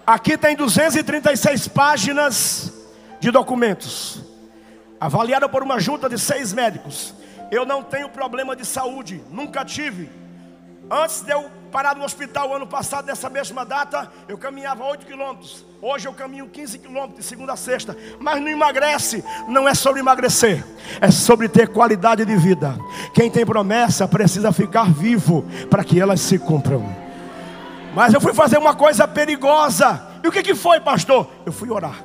Aqui tem 236 páginas de documentos, avaliada por uma junta de 6 médicos. Eu não tenho problema de saúde, nunca tive. Antes de eu parar no hospital ano passado, nessa mesma data, eu caminhava 8 quilômetros. Hoje eu caminho 15 quilômetros de segunda a sexta. Mas não emagrece. Não é sobre emagrecer, é sobre ter qualidade de vida. Quem tem promessa precisa ficar vivo para que elas se cumpram. Mas eu fui fazer uma coisa perigosa. E o que foi, pastor? Eu fui orar.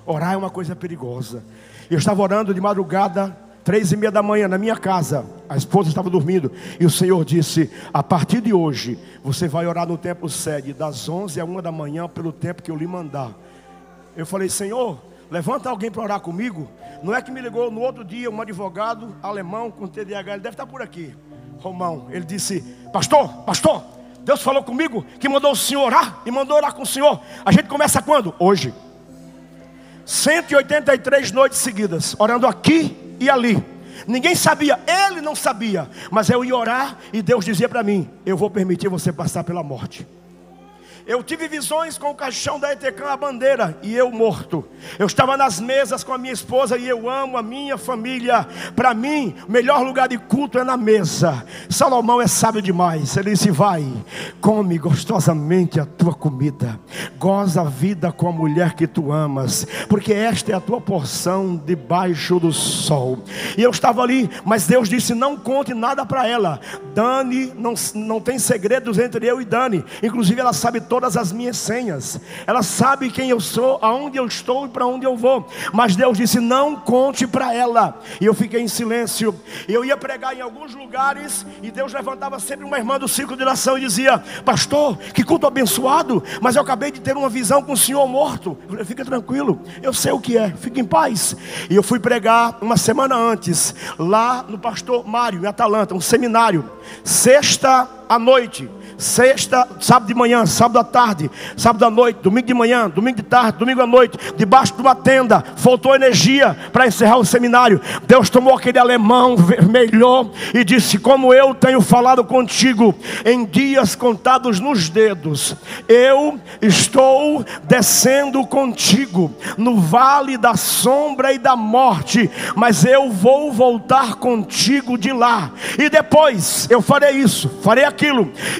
Orar é uma coisa perigosa. Eu estava orando de madrugada, 3:30 da manhã, na minha casa. A esposa estava dormindo. E o Senhor disse: a partir de hoje, você vai orar no templo sede, das 11 à 1 da manhã, pelo tempo que eu lhe mandar. Eu falei: Senhor, levanta alguém para orar comigo. Não é que me ligou no outro dia um advogado alemão com TDAH, ele deve estar por aqui, Romão. Ele disse: pastor, Deus falou comigo que mandou o senhor orar, e mandou orar com o senhor. A gente começa quando? Hoje. 183 noites seguidas, orando aqui e ali. Ninguém sabia, ele não sabia, mas eu ia orar e Deus dizia para mim: eu vou permitir você passar pela morte. Eu tive visões com o caixão da Etecam, a bandeira, e eu morto. Eu estava nas mesas com a minha esposa, e eu amo a minha família. Para mim, o melhor lugar de culto é na mesa. Salomão é sábio demais. Ele disse: vai, come gostosamente a tua comida, goza a vida com a mulher que tu amas, porque esta é a tua porção debaixo do sol. E eu estava ali, mas Deus disse: não conte nada para ela. Dani, não tem segredos entre eu e Dani. Inclusive ela sabe todas as minhas senhas. Ela sabe quem eu sou, aonde eu estou e para onde eu vou. Mas Deus disse: não conte para ela. E eu fiquei em silêncio. Eu ia pregar em alguns lugares, e Deus levantava sempre uma irmã do círculo de oração e dizia: pastor, que culto abençoado, mas eu acabei de ter uma visão com o senhor morto. Eu falei: fica tranquilo, eu sei o que é, fique em paz. E eu fui pregar uma semana antes, lá no pastor Mário, em Atalanta, um seminário. Sexta à noite, sábado de manhã, sábado à tarde, sábado à noite, domingo de manhã, domingo de tarde, domingo à noite, debaixo de uma tenda. Faltou energia para encerrar o seminário. Deus tomou aquele alemão, vermelhou e disse: como eu tenho falado contigo em dias contados nos dedos, eu estou descendo contigo no vale da sombra e da morte, mas eu vou voltar contigo de lá, e depois eu farei isso, farei aquilo.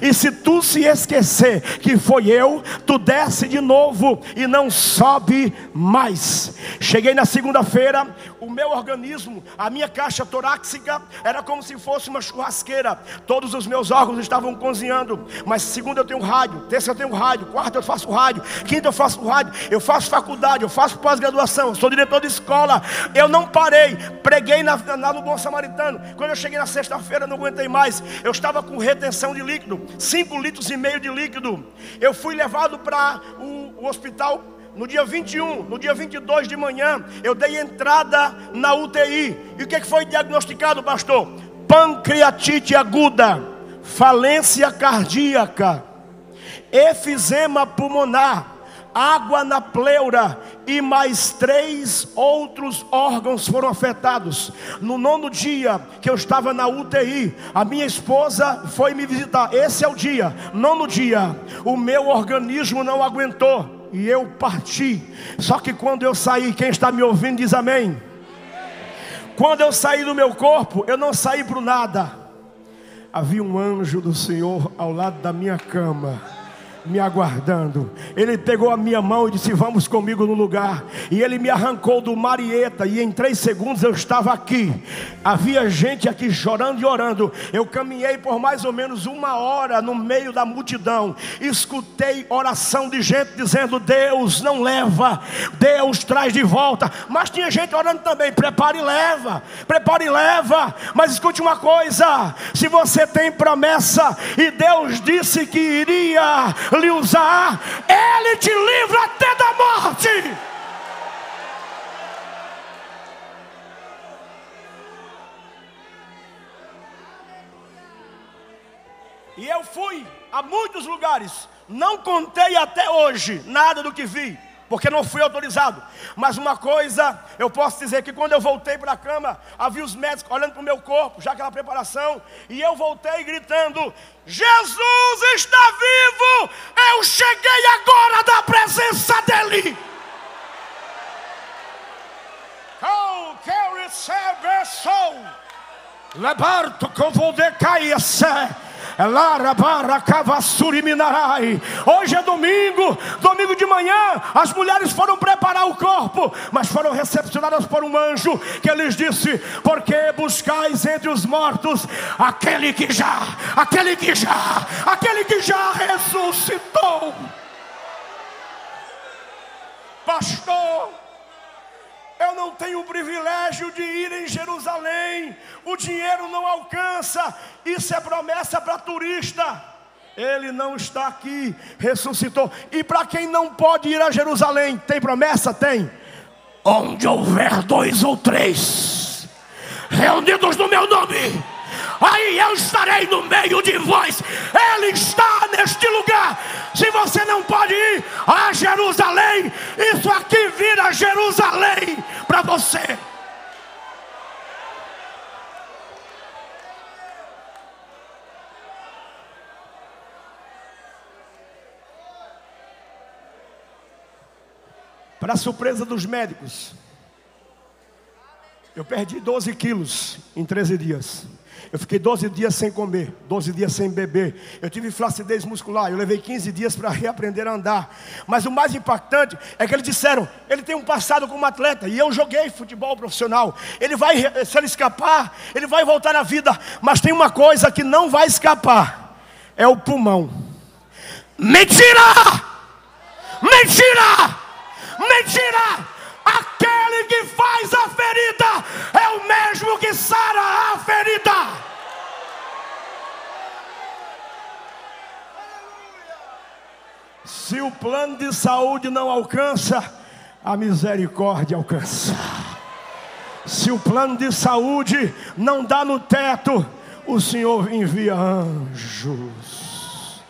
E se tu se esquecer que foi eu, tu desce de novo e não sobe mais. Cheguei na segunda-feira, o meu organismo, a minha caixa torácica era como se fosse uma churrasqueira. Todos os meus órgãos estavam cozinhando. Mas segunda eu tenho rádio, terça eu tenho rádio, quarta eu faço rádio, quinta eu faço rádio, eu faço faculdade, eu faço pós-graduação, eu sou diretor de escola. Eu não parei, preguei lá no Bom Samaritano. Quando eu cheguei na sexta-feira, não aguentei mais. Eu estava com retenção de líquido, 5,5 litros de líquido. Eu fui levado para o hospital no dia 21, no dia 22 de manhã. Eu dei entrada na UTI. E o que foi diagnosticado, pastor? Pancreatite aguda, falência cardíaca, efizema pulmonar, água na pleura, e mais 3 outros órgãos foram afetados. No 9º dia que eu estava na UTI, a minha esposa foi me visitar. Esse é o dia, 9º dia. O meu organismo não aguentou e eu parti. Só que quando eu saí, quem está me ouvindo diz amém. Quando eu saí do meu corpo, eu não saí para o nada. Havia um anjo do Senhor ao lado da minha cama, me aguardando. Ele pegou a minha mão e disse: vamos comigo no lugar. E ele me arrancou do Marieta, e em 3 segundos eu estava aqui. Havia gente aqui chorando e orando. Eu caminhei por mais ou menos 1 hora no meio da multidão. Escutei oração de gente dizendo: Deus não leva, Deus traz de volta. Mas tinha gente orando também: prepare e leva, prepare e leva. Mas escute uma coisa: se você tem promessa e Deus disse que iria lhe usar, Ele te livra até da morte. E eu fui a muitos lugares, não contei até hoje nada do que vi. porque não fui autorizado. Mas uma coisa eu posso dizer, que quando eu voltei para a cama, havia os médicos olhando para o meu corpo, já aquela preparação, e eu voltei gritando: Jesus está vivo, eu cheguei agora da presença dEle. Oh, que recebe sou. Lebarto que eu vou decair, sé. Hoje é domingo, domingo de manhã, as mulheres foram preparar o corpo, mas foram recepcionadas por um anjo que lhes disse: porque buscais entre os mortos aquele que já ressuscitou. Pastor, eu não tenho o privilégio de ir em Jerusalém, o dinheiro não alcança, isso é promessa para turista. Ele não está aqui, ressuscitou. E para quem não pode ir a Jerusalém, tem promessa? Tem. Onde houver 2 ou 3 reunidos no meu nome, aí eu estarei no meio de vós. Ele está neste lugar. Se você não pode ir a Jerusalém, isso aqui vira Jerusalém para você. Para surpresa dos médicos, eu perdi 12 quilos em 13 dias. Eu fiquei 12 dias sem comer, 12 dias sem beber. Eu tive flacidez muscular, eu levei 15 dias para reaprender a andar. Mas o mais impactante é que eles disseram: ele tem um passado como atleta, e eu joguei futebol profissional. Ele vai, se ele escapar, ele vai voltar à vida. Mas tem uma coisa que não vai escapar, é o pulmão. Mentira! Mentira! Mentira! Aquele que faz a ferida é o mesmo que sara a ferida. Se o plano de saúde não alcança, a misericórdia alcança. Se o plano de saúde não dá no teto, o Senhor envia anjos.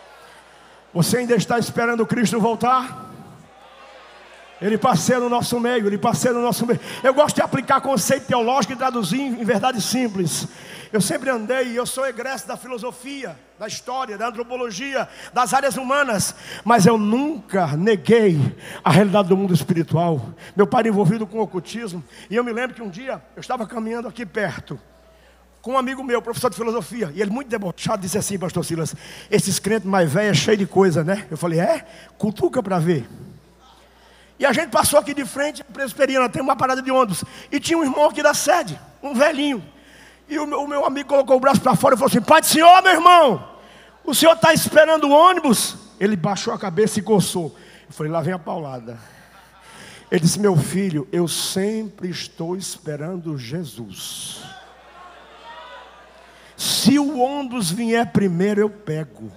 Você ainda está esperando Cristo voltar? Ele passeia no nosso meio, Ele passeia no nosso meio. Eu gosto de aplicar conceito teológico e traduzir em verdade simples. Eu sempre andei, eu sou egresso da filosofia, da história, da antropologia, das áreas humanas, mas eu nunca neguei a realidade do mundo espiritual. Meu pai era envolvido com o ocultismo, e eu me lembro que um dia eu estava caminhando aqui perto com um amigo meu, professor de filosofia, e ele muito debochado disse assim: pastor Silas, esses crentes mais velhos é cheio de coisa, né? Eu falei: é? Cutuca para ver. E a gente passou aqui de frente, Presbiteriana, tem uma parada de ônibus, e tinha um irmão aqui da sede, um velhinho. E o meu amigo colocou o braço para fora e falou assim: Pai do Senhor, meu irmão, o senhor está esperando o ônibus? Ele baixou a cabeça e coçou. Eu falei: lá vem a paulada. Ele disse: meu filho, eu sempre estou esperando Jesus. Se o ônibus vier primeiro, eu pego.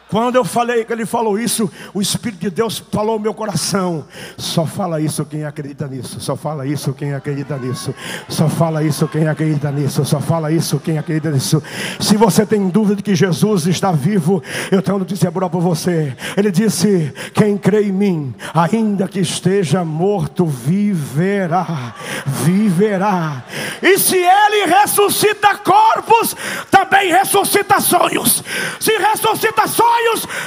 Quando eu falei que ele falou isso, o Espírito de Deus falou no meu coração: só fala isso quem acredita nisso. Só fala isso quem acredita nisso. Só fala isso quem acredita nisso. Só fala isso quem acredita nisso. Se você tem dúvida de que Jesus está vivo, eu tenho uma notícia boa para você. Ele disse: quem crê em mim, ainda que esteja morto, viverá. Viverá. E se Ele ressuscita corpos, também ressuscita sonhos. Se ressuscita sonhos,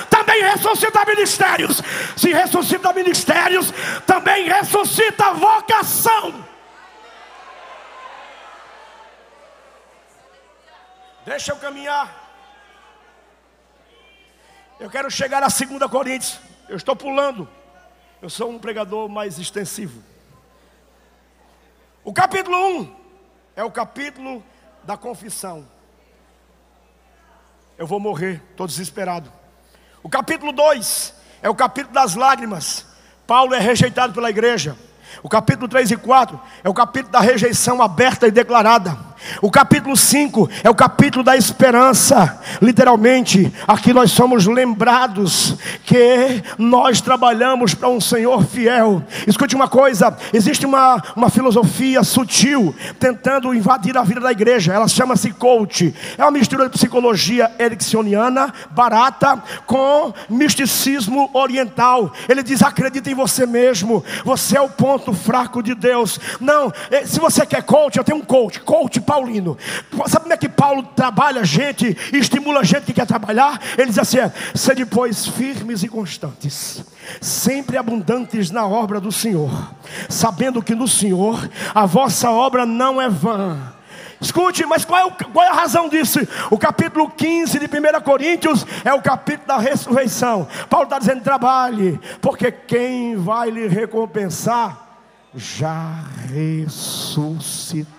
também ressuscita ministérios. Se ressuscita ministérios, também ressuscita vocação. Deixa eu caminhar. Eu quero chegar a 2 Coríntios. Eu estou pulando. Eu sou um pregador mais extensivo. O capítulo 1 é o capítulo da confissão. Eu vou morrer, estou desesperado. O capítulo 2 é o capítulo das lágrimas. Paulo é rejeitado pela igreja. O capítulo 3 e 4 é o capítulo da rejeição aberta e declarada. O capítulo 5 é o capítulo da esperança. Literalmente, aqui nós somos lembrados que nós trabalhamos para um Senhor fiel. Escute uma coisa, existe uma filosofia sutil tentando invadir a vida da igreja. Ela chama-se coach. É uma mistura de psicologia ericksoniana, barata, com misticismo oriental. Ele diz: acredita em você mesmo, você é o ponto fraco de Deus. Não, se você quer coach, eu tenho um coach paulino. Sabe como é que Paulo trabalha a gente e estimula a gente que quer trabalhar? Ele diz assim: sede pois firmes e constantes, sempre abundantes na obra do Senhor, sabendo que no Senhor a vossa obra não é vã. Escute, mas qual é a razão disso? O capítulo 15 de 1 Coríntios é o capítulo da ressurreição. Paulo está dizendo: trabalhe, porque quem vai lhe recompensar já ressuscitou.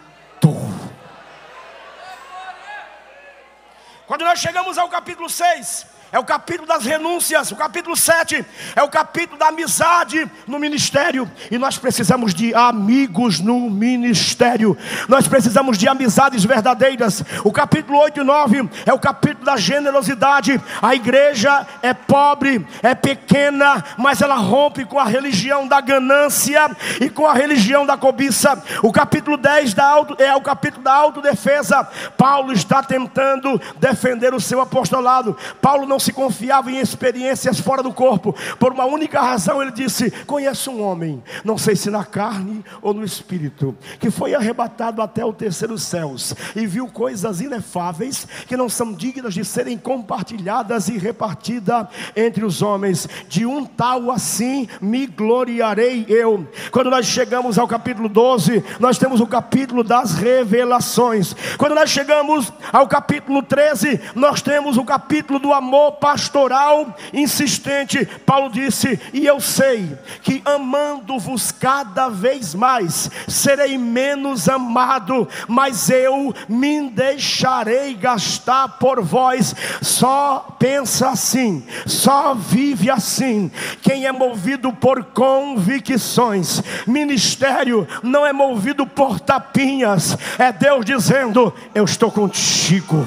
Quando nós chegamos ao capítulo 6, é o capítulo das renúncias. O capítulo 7 é o capítulo da amizade no ministério. E nós precisamos de amigos no ministério. Nós precisamos de amizades verdadeiras. O capítulo 8 e 9 é o capítulo da generosidade. A igreja é pobre, é pequena, mas ela rompe com a religião da ganância e com a religião da cobiça. O capítulo 10 é o capítulo da autodefesa. Paulo está tentando defender o seu apostolado. Paulo não se confiava em experiências fora do corpo. Por uma única razão ele disse: conheço um homem, não sei se na carne ou no espírito, que foi arrebatado até o terceiro céus e viu coisas inefáveis que não são dignas de serem compartilhadas e repartidas entre os homens. De um tal assim me gloriarei eu. Quando nós chegamos ao capítulo 12, nós temos o capítulo das revelações. Quando nós chegamos ao capítulo 13, nós temos o capítulo do amor pastoral insistente. Paulo disse: e eu sei que amando-vos cada vez mais, serei menos amado, mas eu me deixarei gastar por vós. Só pensa assim, só vive assim quem é movido por convicções. Ministério não é movido por tapinhas, é Deus dizendo: eu estou contigo.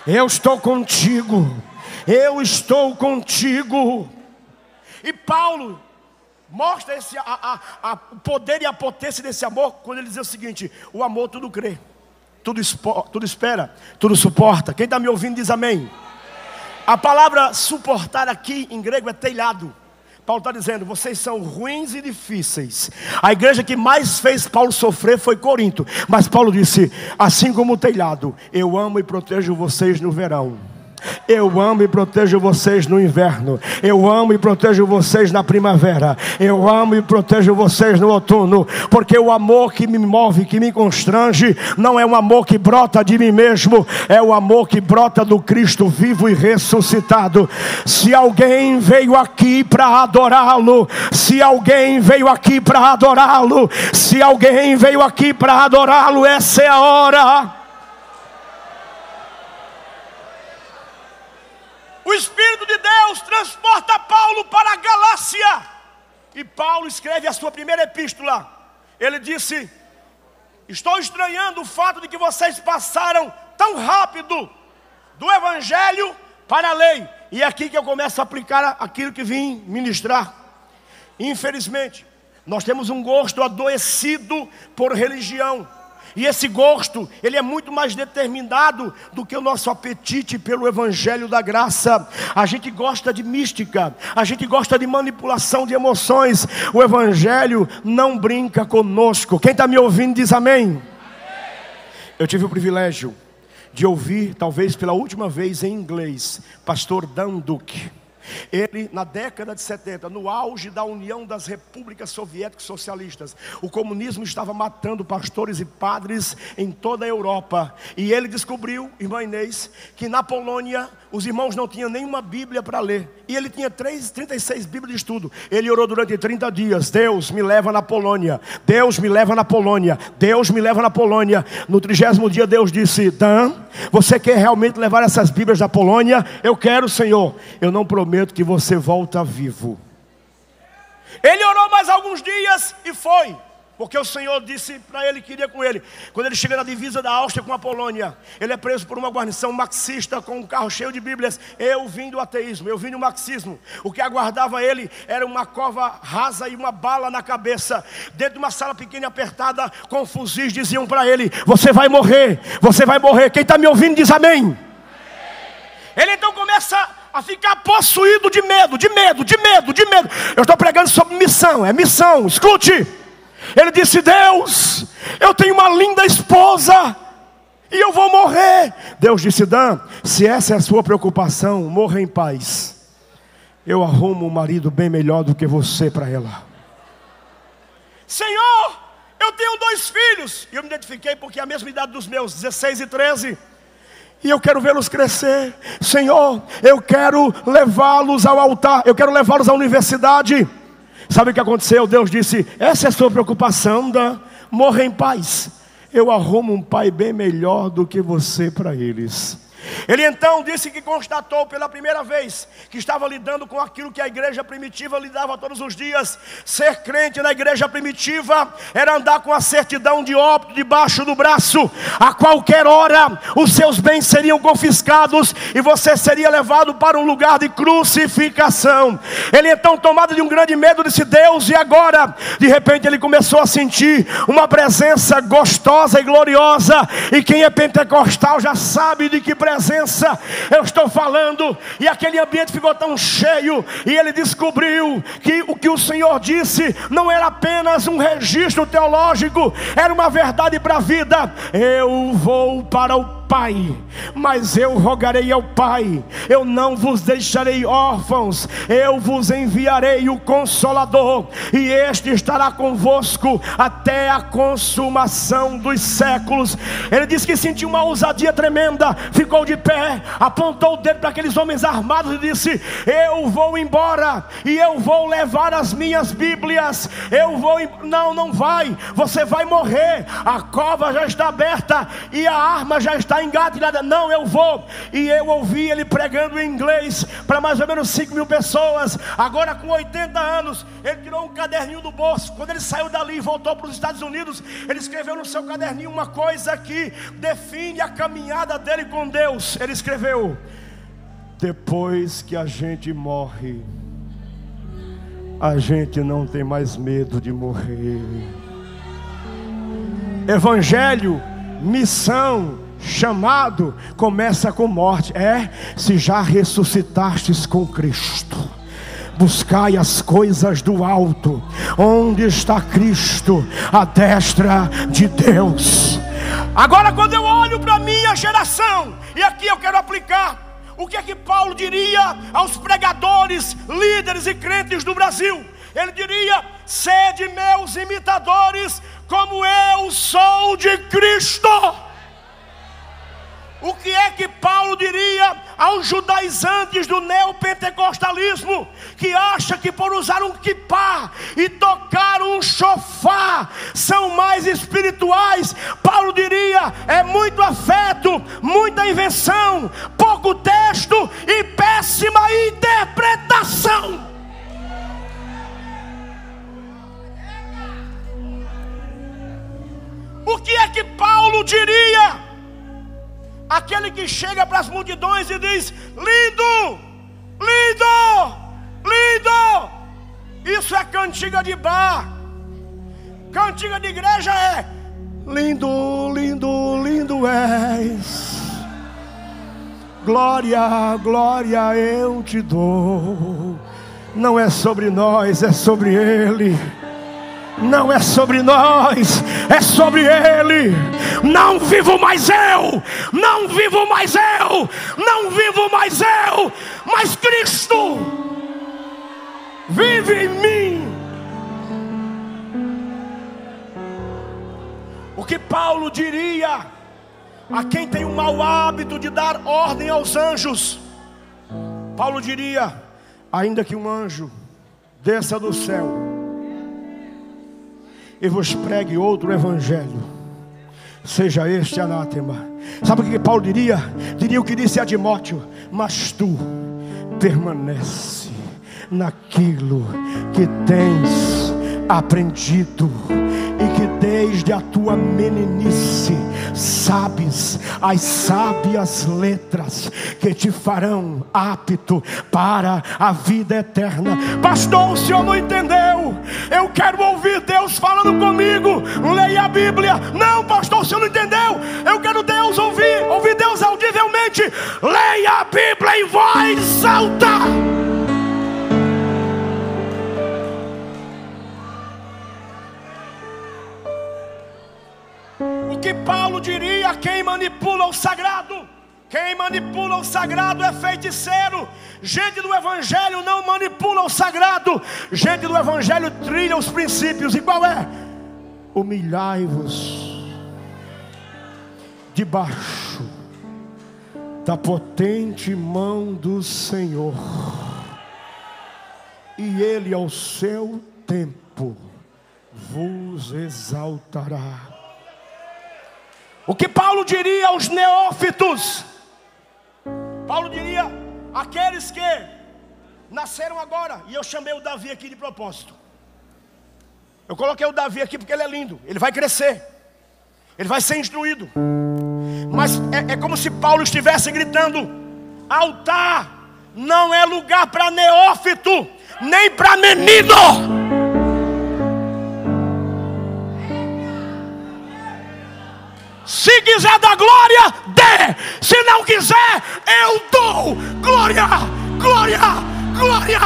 Eu estou contigo, eu estou contigo. E Paulo mostra o poder e a potência desse amor quando ele diz o seguinte: o amor tudo crê, tudo espera, tudo suporta. Quem está me ouvindo diz amém. A palavra suportar aqui em grego é telhado. Paulo está dizendo: vocês são ruins e difíceis. A igreja que mais fez Paulo sofrer foi Corinto. Mas Paulo disse: assim como o telhado, eu amo e protejo vocês no verão, eu amo e protejo vocês no inverno, eu amo e protejo vocês na primavera, eu amo e protejo vocês no outono. Porque o amor que me move, que me constrange, não é um amor que brota de mim mesmo, é o amor que brota do Cristo vivo e ressuscitado. Se alguém veio aqui para adorá-lo, se alguém veio aqui para adorá-lo, se alguém veio aqui para adorá-lo, essa é a hora. O Espírito de Deus transporta Paulo para a Galácia. E Paulo escreve a sua primeira epístola. Ele disse: estou estranhando o fato de que vocês passaram tão rápido do Evangelho para a lei. E é aqui que eu começo a aplicar aquilo que vim ministrar. Infelizmente, nós temos um gosto adoecido por religião. E esse gosto, ele é muito mais determinado do que o nosso apetite pelo Evangelho da graça. A gente gosta de mística, a gente gosta de manipulação de emoções. O Evangelho não brinca conosco. Quem está me ouvindo diz amém. Eu tive o privilégio de ouvir, talvez pela última vez em inglês, pastor Dan Duke. Ele, na década de 70, no auge da União das Repúblicas Soviéticas Socialistas, o comunismo estava matando pastores e padres em toda a Europa. E ele descobriu, irmã Inês, que na Polônia os irmãos não tinham nenhuma Bíblia para ler. E ele tinha 36 Bíblias de estudo. Ele orou durante 30 dias: Deus me leva na Polônia, Deus me leva na Polônia, Deus me leva na Polônia. No 30º dia Deus disse: Dan, você quer realmente levar essas Bíblias da Polônia? Eu quero, Senhor. Eu não prometo que você volta vivo. Ele orou mais alguns dias e foi. Porque o Senhor disse para ele que iria com ele. Quando ele chega na divisa da Áustria com a Polônia, ele é preso por uma guarnição marxista com um carro cheio de bíblias. Eu vim do ateísmo, eu vim do marxismo. O que aguardava ele era uma cova rasa e uma bala na cabeça. Dentro de uma sala pequena e apertada, com fuzis, diziam para ele: você vai morrer, você vai morrer. Quem está me ouvindo diz amém. Ele então começa a ficar possuído de medo, de medo, de medo, de medo. Eu estou pregando sobre missão, é missão, escute. Ele disse: Deus, eu tenho uma linda esposa e eu vou morrer. Deus disse: Dan, se essa é a sua preocupação, morra em paz. Eu arrumo um marido bem melhor do que você para ela. Senhor, eu tenho 2 filhos. E eu me identifiquei porque é a mesma idade dos meus, 16 e 13. E eu quero vê-los crescer. Senhor, eu quero levá-los ao altar, eu quero levá-los à universidade. Sabe o que aconteceu? Deus disse: essa é a sua preocupação, Dan? Morra em paz. Eu arrumo um pai bem melhor do que você para eles. Ele então disse que constatou pela primeira vez que estava lidando com aquilo que a igreja primitiva lidava todos os dias. Ser crente na igreja primitiva era andar com a certidão de óbito debaixo do braço. A qualquer hora os seus bens seriam confiscados e você seria levado para um lugar de crucificação. Ele então, tomado de um grande medo, disse: Deus, e agora? De repente ele começou a sentir uma presença gostosa e gloriosa. E quem é pentecostal já sabe de que presença eu estou falando. E aquele ambiente ficou tão cheio, e ele descobriu que o que o Senhor disse não era apenas um registro teológico, era uma verdade para a vida. Eu vou para o Pai, mas eu rogarei ao Pai, eu não vos deixarei órfãos, eu vos enviarei o Consolador, e este estará convosco até a consumação dos séculos. Ele disse que sentiu uma ousadia tremenda, ficou de pé, apontou o dedo para aqueles homens armados e disse: eu vou embora, e eu vou levar as minhas Bíblias. Não vai, você vai morrer. A cova já está aberta e a arma já está engatilhada. Não, eu vou. E eu ouvi ele pregando em inglês para mais ou menos 5.000 pessoas. Agora com 80 anos, ele tirou um caderninho do bolso. Quando ele saiu dali e voltou para os Estados Unidos, ele escreveu no seu caderninho uma coisa que define a caminhada dele com Deus. Ele escreveu: depois que a gente morre, a gente não tem mais medo de morrer. Evangelho, missão, chamado começa com morte. Se já ressuscitastes com Cristo, buscai as coisas do alto, onde está Cristo, à destra de Deus. Agora, quando eu olho para a minha geração, e aqui eu quero aplicar o que é que Paulo diria aos pregadores, líderes e crentes do Brasil. Ele diria: sede meus imitadores, como eu sou de Cristo. O que é que Paulo diria aos judaizantes do neopentecostalismo, que acha que por usar um quipá e tocar um chofar são mais espirituais? Paulo diria: é muito afeto, muita invenção, pouco texto e péssima interpretação. O que é que Paulo diria aquele que chega para as multidões e diz: lindo, lindo, lindo? Isso é cantiga de bar. Cantiga de igreja é: lindo, lindo, lindo és. Glória, glória eu te dou. Não é sobre nós, é sobre Ele. Não é sobre nós, é sobre Ele. Não vivo mais eu, não vivo mais eu, não vivo mais eu, mas Cristo vive em mim. O que Paulo diria a quem tem o mau hábito de dar ordem aos anjos? Paulo diria: ainda que um anjo desça do céu e vos pregue outro evangelho, seja este anátema. Sabe o que Paulo diria? Diria o que disse a Timóteo: mas tu permanece naquilo que tens aprendido e desde a tua meninice sabes as sábias letras que te farão apto para a vida eterna. Pastor, o senhor não entendeu. Eu quero ouvir Deus falando comigo. Leia a Bíblia. Não, pastor, o senhor não entendeu. Eu quero Deus ouvir Deus audivelmente. Leia a Bíblia em voz alta. O que Paulo diria: quem manipula o sagrado? Quem manipula o sagrado é feiticeiro. Gente do Evangelho não manipula o sagrado. Gente do Evangelho trilha os princípios. E qual é? Humilhai-vos debaixo da potente mão do Senhor, e Ele ao seu tempo vos exaltará. O que Paulo diria aos neófitos? Paulo diria aqueles que nasceram agora. E eu chamei o Davi aqui de propósito. Eu coloquei o Davi aqui porque ele é lindo. Ele vai crescer, ele vai ser instruído. Mas é como se Paulo estivesse gritando: altar não é lugar para neófito, nem para menino. Se quiser dar glória, dê. Se não quiser, eu dou. Glória, glória, glória.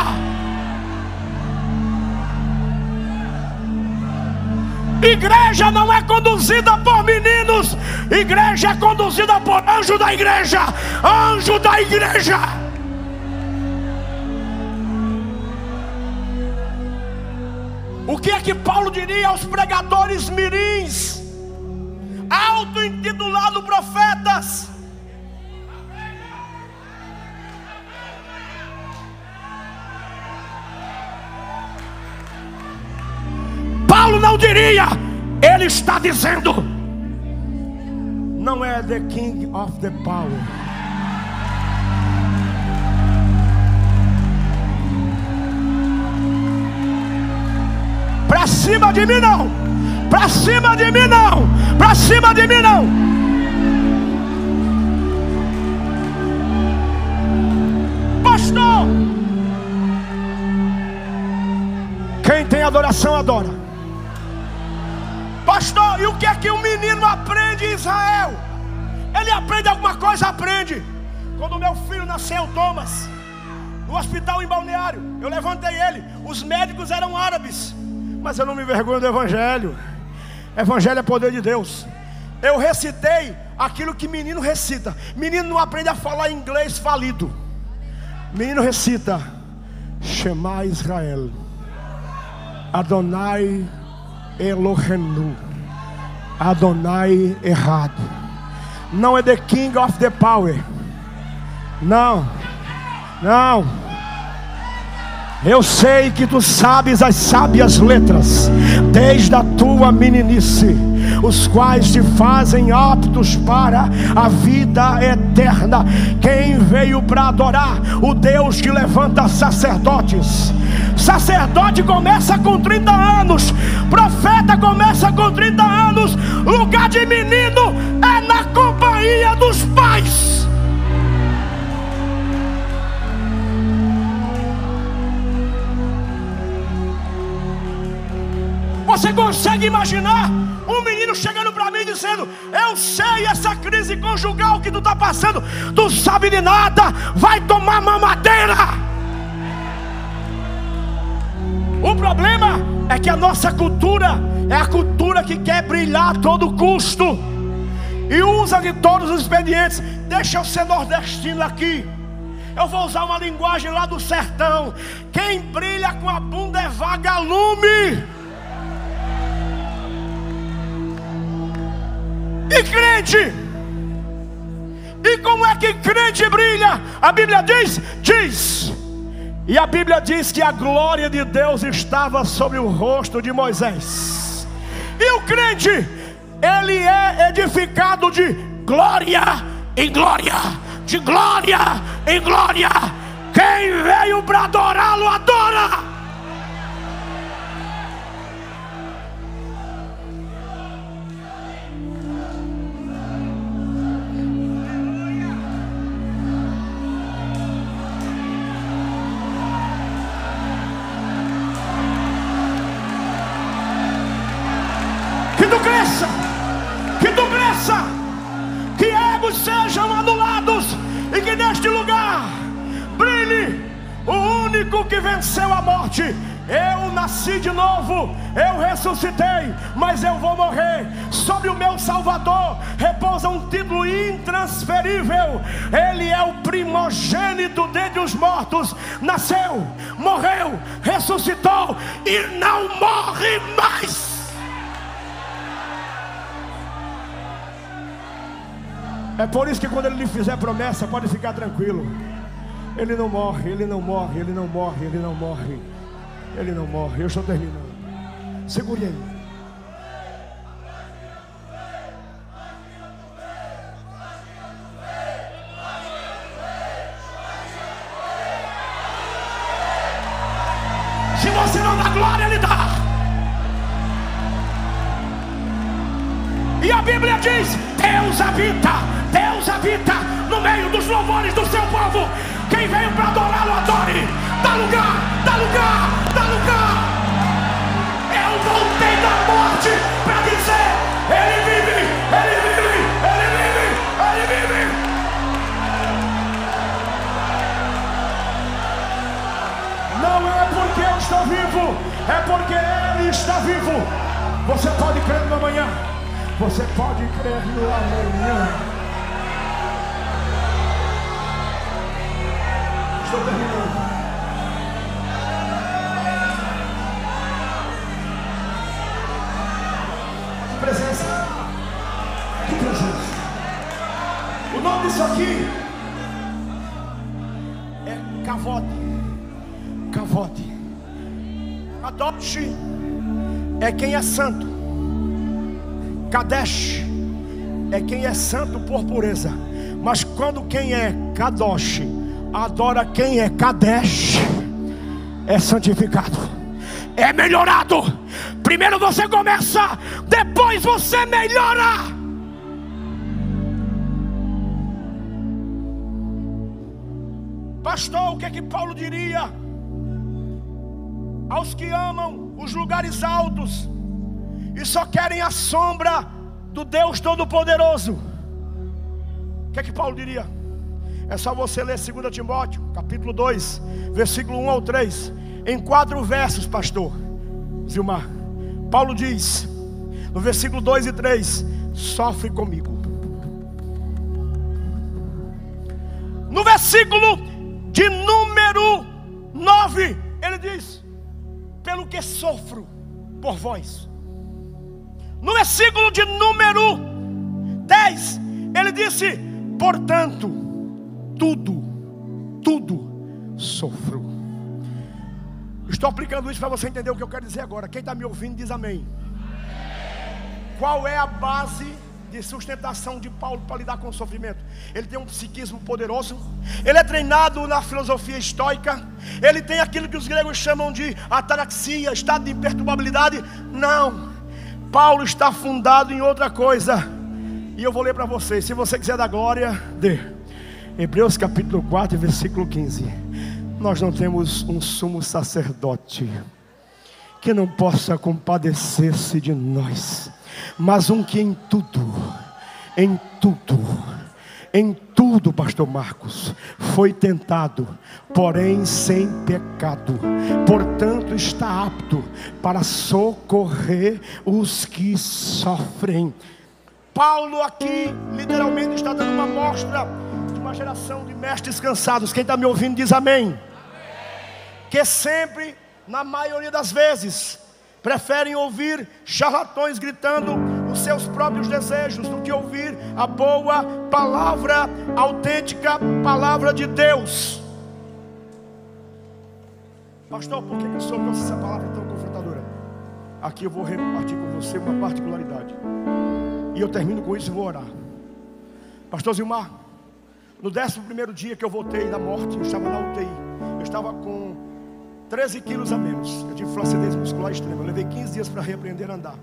Igreja não é conduzida por meninos. Igreja é conduzida por anjo da igreja. Anjo da igreja. O que é que Paulo diria aos pregadores mirins, auto-intitulado profetas? Paulo não diria, ele está dizendo: não é the king of the power. Pra cima de mim não. Pra cima de mim não. Pra cima de mim não. Pastor, quem tem adoração adora. Pastor, e o que é que o menino aprende em Israel? Ele aprende alguma coisa? Aprende. Quando meu filho nasceu, Thomas, no hospital em Balneário, eu levantei ele. Os médicos eram árabes, mas eu não me envergonho do Evangelho. Evangelho é poder de Deus. Eu recitei aquilo que menino recita. Menino não aprende a falar inglês falido. Menino recita: Shema Israel, Adonai Elohenu, Adonai Echad. Não é the king of the power. Não, não. Eu sei que tu sabes as sábias letras desde a tua meninice, os quais te fazem aptos para a vida eterna. Quem veio para adorar o Deus que levanta sacerdotes? Sacerdote começa com 30 anos, profeta começa com 30 anos. Lugar de menino é na companhia dos pais. Você consegue imaginar um menino chegando para mim dizendo: eu sei essa crise conjugal que tu está passando, tu sabe de nada, vai tomar mamadeira. O problema é que a nossa cultura é a cultura que quer brilhar a todo custo e usa de todos os expedientes. Deixa eu ser nordestino aqui, eu vou usar uma linguagem lá do sertão. Quem brilha com a bunda é vagalume. E crente? E como é que crente brilha? A Bíblia diz. E a Bíblia diz que a glória de Deus estava sobre o rosto de Moisés. E o crente, ele é edificado de glória em glória, de glória em glória. Quem veio para adorá-lo, adora. cresça, que egos sejam anulados e que neste lugar brilhe o único que venceu a morte. Eu nasci de novo, eu ressuscitei, mas eu vou morrer. Sobre o meu Salvador repousa um título intransferível. Ele é o primogênito dentre os mortos. Nasceu, morreu, ressuscitou e não morre mais. É por isso que quando ele lhe fizer promessa, pode ficar tranquilo. Ele não morre, ele não morre, ele não morre, ele não morre. Ele não morre. Eu estou terminando. Segure aí. Se você não dá glória, ele dá. E a Bíblia diz: Deus habita no meio dos louvores do seu povo. Quem veio para adorá-lo, adore. Dá lugar, dá lugar, dá lugar. Eu voltei da morte para dizer: Ele vive, Ele vive, Ele vive, Ele vive. Não é porque eu estou vivo, é porque Ele está vivo. Você pode crer no amanhã. Você pode crer no amanhã. Estou terminando. Que presença. Que presença. O nome disso aqui é Kavod. Kavod. Kadosh é quem é santo. Kadesh é quem é santo por pureza. Mas quando quem é Kadosh adora quem é Kadesh, é santificado, é melhorado. Primeiro você começa, depois você melhora. Pastor, o que é que Paulo diria aos que amam os lugares altos e só querem a sombra do Deus Todo-Poderoso? O que é que Paulo diria? É só você ler 2 Timóteo, capítulo 2, versículo 1 ao 3. Em 4 versos, pastor Zilmar, Paulo diz, no versículo 2 e 3: sofre comigo. No versículo de número 9, ele diz: pelo que sofro por vós. No versículo de número 10, ele disse: portanto, tudo sofro. Estou aplicando isso para você entender o que eu quero dizer agora. Quem está me ouvindo diz amém. Qual é a base de sustentação de Paulo para lidar com o sofrimento? Ele tem um psiquismo poderoso. Ele é treinado na filosofia estoica. Ele tem aquilo que os gregos chamam de ataraxia, estado de imperturbabilidade. Não, Paulo está fundado em outra coisa. E eu vou ler para vocês. Se você quiser dar glória, dê. Hebreus capítulo 4, versículo 15. Nós não temos um sumo sacerdote que não possa compadecer-se de nós, mas um que em tudo, pastor Marcos, foi tentado, porém sem pecado. Portanto está apto para socorrer os que sofrem. Paulo aqui literalmente está dando uma amostra de uma geração de mestres cansados. Quem está me ouvindo diz amém. Que sempre, na maioria das vezes, preferem ouvir charlatões gritando os seus próprios desejos do que ouvir a boa palavra, autêntica palavra de Deus. Pastor, por que o senhor trouxe essa palavra tão confrontadora? Aqui eu vou repartir com você uma particularidade, e eu termino com isso e vou orar. Pastor Zilmar, no 11º dia que eu voltei da morte, eu estava na UTI. Eu estava com 13 quilos a menos. Eu tive flacidez muscular extrema. Eu levei 15 dias para reaprender a andar.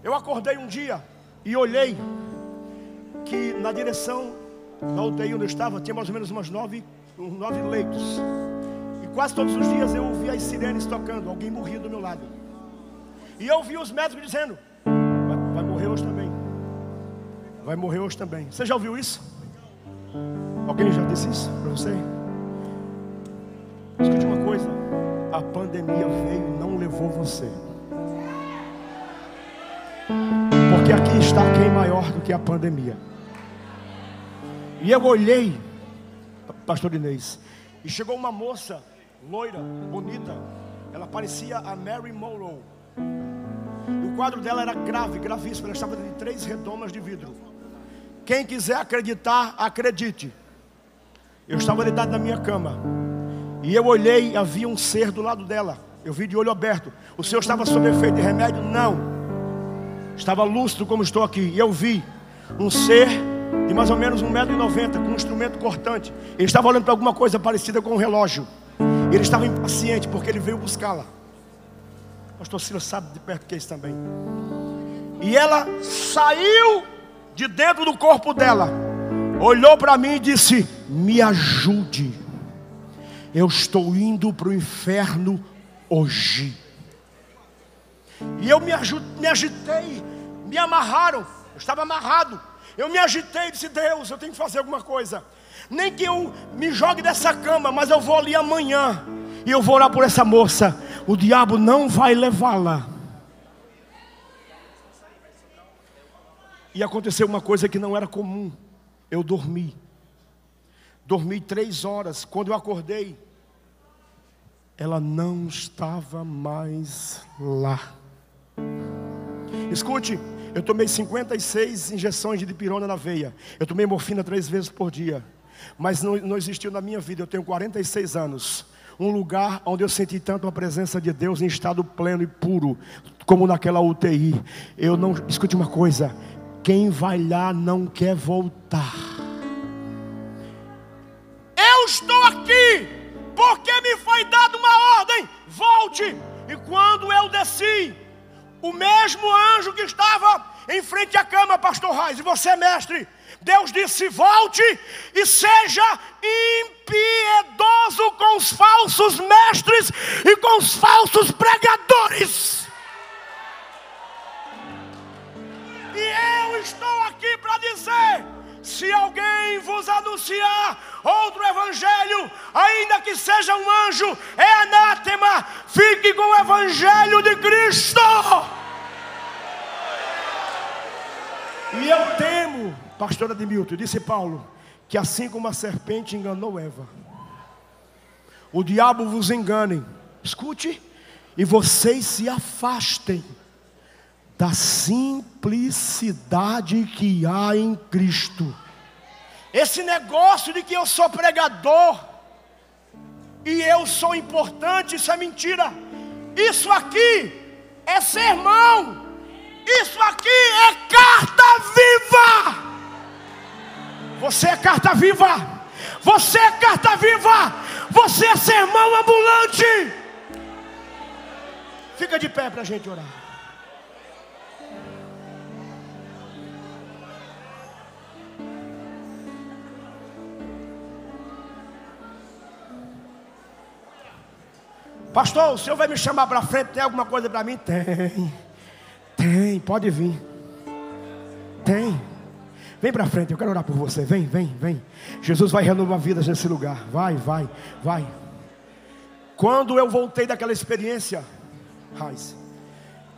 Eu acordei um dia e olhei que na direção da UTI onde eu estava tinha mais ou menos uns 9 leitos. E quase todos os dias eu ouvia as sirenes tocando. Alguém morria do meu lado. E eu ouvi os médicos dizendo: vai morrer hoje também. Você já ouviu isso? Alguém já disse isso para você? Escute uma coisa: a pandemia veio e não levou você. Porque aqui está quem maior do que a pandemia. E eu olhei, pastor Inês, e chegou uma moça loira, bonita. Ela parecia a Mary Monroe. E o quadro dela era grave, gravíssimo. Ela estava de 3 redomas de vidro. Quem quiser acreditar, acredite. Eu estava deitado na minha cama, e eu olhei e havia um ser do lado dela. Eu vi de olho aberto. O senhor estava sob efeito de remédio? Não. Estava lúcido como estou aqui. E eu vi um ser de mais ou menos 1,90 m, com um instrumento cortante. Ele estava olhando para alguma coisa parecida com um relógio. Ele estava impaciente porque ele veio buscá-la. Pastor Silas sabe de perto que é isso também. E ela saiu de dentro do corpo dela, olhou para mim e disse: me ajude, eu estou indo para o inferno hoje. E eu me agitei, me amarraram, eu estava amarrado. Eu me agitei e disse: Deus, eu tenho que fazer alguma coisa. Nem que eu me jogue dessa cama, mas eu vou ali amanhã e eu vou orar por essa moça. O diabo não vai levá-la. E aconteceu uma coisa que não era comum. Eu dormi 3 horas. Quando eu acordei, ela não estava mais lá. Escute, eu tomei 56 injeções de dipirona na veia. Eu tomei morfina 3 vezes por dia. Mas não existiu na minha vida. Eu tenho 46 anos. Um lugar onde eu senti tanto a presença de Deus em estado pleno e puro, como naquela UTI. Escute uma coisa: quem vai lá não quer voltar. Eu estou aqui porque me foi dada uma ordem: volte. E quando eu desci, o mesmo anjo que estava em frente à cama, pastor Reis, e você, mestre, Deus disse: volte e seja impiedoso com os falsos mestres e com os falsos pregadores. E eu estou aqui para dizer: se alguém vos anunciar outro evangelho, ainda que seja um anjo, é anátema. Fique com o evangelho de Cristo. E eu temo, pastor Admilton, disse Paulo, que assim como a serpente enganou Eva, o diabo vos engane. Escute, e vocês se afastem da simplicidade que há em Cristo. Esse negócio de que eu sou pregador e eu sou importante, isso é mentira. Isso aqui é sermão. Isso aqui é carta viva. Você é carta viva. Você é carta viva. Você é sermão ambulante. Fica de pé para a gente orar. Pastor, o senhor vai me chamar para frente? Tem alguma coisa para mim? Tem, pode vir. Tem. Vem para frente, eu quero orar por você. Vem. Jesus vai renovar vidas nesse lugar. Vai. Quando eu voltei daquela experiência, Raiz,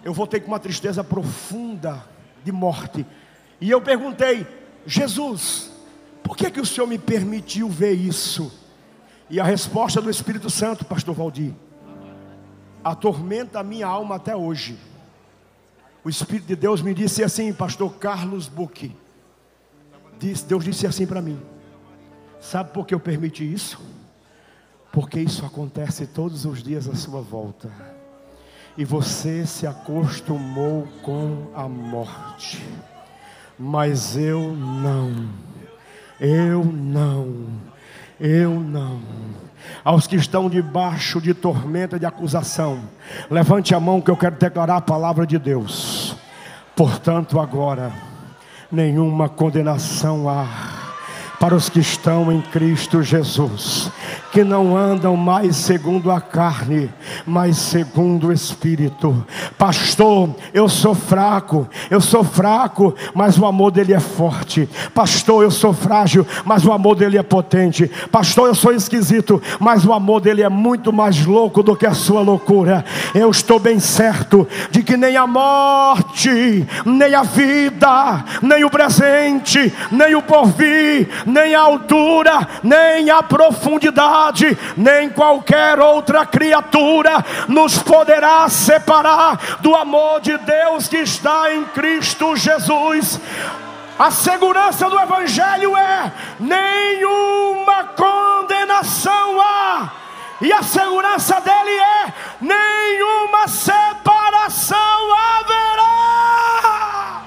eu voltei com uma tristeza profunda de morte. E eu perguntei: Jesus, por que o Senhor me permitiu ver isso? E a resposta do Espírito Santo, pastor Valdir, atormenta a minha alma até hoje. O Espírito de Deus me disse assim, pastor Carlos Bucchi, Deus disse assim para mim: sabe por que eu permiti isso? Porque isso acontece todos os dias à sua volta, e você se acostumou com a morte, mas eu não. Aos que estão debaixo de tormenta de acusação, levante a mão que eu quero declarar a palavra de Deus. Portanto agora, nenhuma condenação há para os que estão em Cristo Jesus. que não andam mais segundo a carne, mas segundo o Espírito. Pastor, eu sou fraco, mas o amor dele é forte. Pastor, eu sou frágil, mas o amor dele é potente. Pastor, eu sou esquisito, mas o amor dele é muito mais louco do que a sua loucura. Eu estou bem certo de que nem a morte, nem a vida, nem o presente, nem o porvir, nem a altura, nem a profundidade, nem qualquer outra criatura nos poderá separar do amor de Deus que está em Cristo Jesus. A segurança do Evangelho é: nenhuma condenação há. E a segurança dele é: nenhuma separação haverá.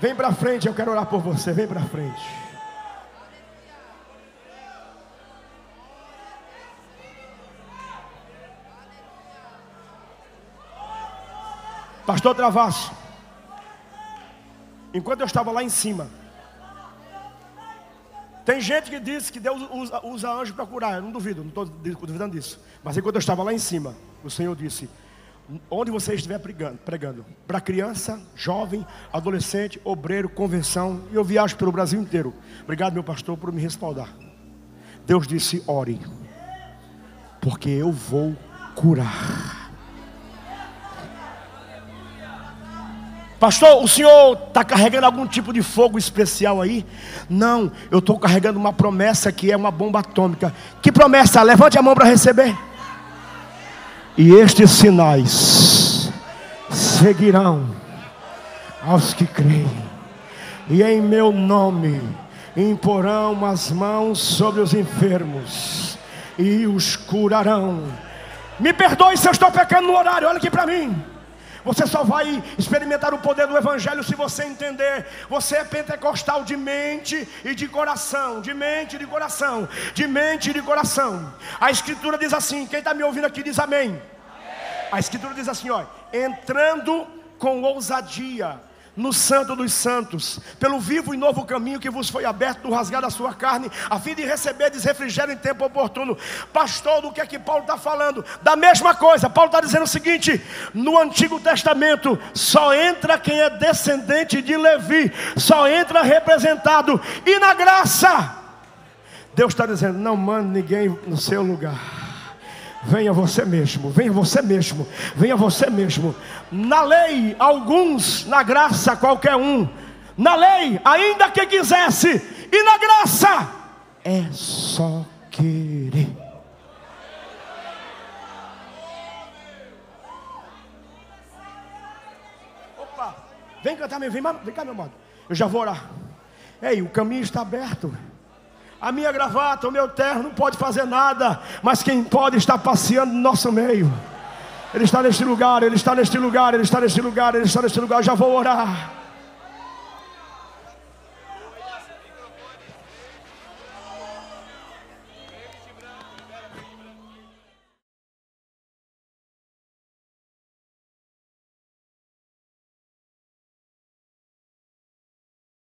Vem para frente, eu quero orar por você. Vem para frente. Pastor Travasso, enquanto eu estava lá em cima, tem gente que diz que Deus usa anjo para curar. Eu não duvido, não estou duvidando disso. Mas enquanto eu estava lá em cima, o Senhor disse: onde você estiver pregando, para criança, jovem, adolescente, obreiro, convenção, e eu viajo pelo Brasil inteiro. Obrigado, meu pastor, por me respaldar. Deus disse: ore, porque eu vou curar. Pastor, o senhor está carregando algum tipo de fogo especial aí? Não, eu estou carregando uma promessa que é uma bomba atômica. Que promessa? Levante a mão para receber. E estes sinais seguirão aos que creem, e em meu nome imporão as mãos sobre os enfermos e os curarão. Me perdoe se eu estou pecando no horário, olha aqui para mim. Você só vai experimentar o poder do Evangelho se você entender. Você é pentecostal de mente e de coração. De mente e de coração. De mente e de coração. A Escritura diz assim, quem está me ouvindo aqui diz amém. Amém. A Escritura diz assim, ó: entrando com ousadia no Santo dos Santos, pelo vivo e novo caminho que vos foi aberto do rasgar da sua carne, a fim de receberdes refrigério em tempo oportuno. Pastor, do que é que Paulo está falando? Da mesma coisa. Paulo está dizendo o seguinte: no Antigo Testamento só entra quem é descendente de Levi, só entra representado. E na graça, Deus está dizendo: não mande ninguém no seu lugar. Venha você mesmo, venha você mesmo, venha você mesmo. Na lei, alguns; na graça, qualquer um. Na lei, ainda que quisesse; e na graça, é só querer. Opa, vem cantar, vem cá, meu amado. Eu já vou orar. Ei, o caminho está aberto. A minha gravata, o meu terno não pode fazer nada, mas quem pode está passeando no nosso meio. Ele está neste lugar, Ele está neste lugar, Ele está neste lugar, Ele está neste lugar. Já vou orar.